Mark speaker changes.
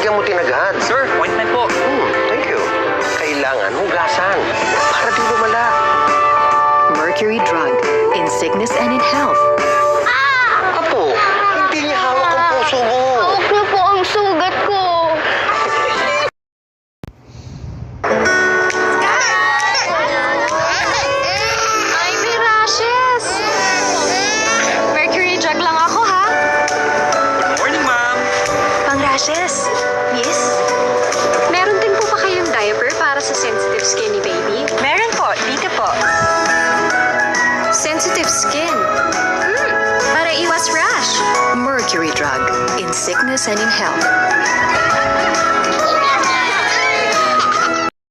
Speaker 1: gamutin agad.
Speaker 2: Sir, ointment po.
Speaker 1: Thank you. Kailangan hugasan para di lumala.
Speaker 3: Mercury Drug. In sickness and in health.
Speaker 1: Apo, hindi niya hawak ang puso mo.
Speaker 4: Hawak niyo po ang sugat ko. Ay, may rashes. Mercury Drug lang ako, ha?
Speaker 2: Good morning, ma'am.
Speaker 3: Pang-rashes. Miss?
Speaker 4: Meron din po ba kayong diaper para sa sensitive skin ni baby?
Speaker 3: Meron po. Dito po.
Speaker 4: Sensitive skin. Para iwas rash.
Speaker 3: Mercury Drug. In sickness and in health.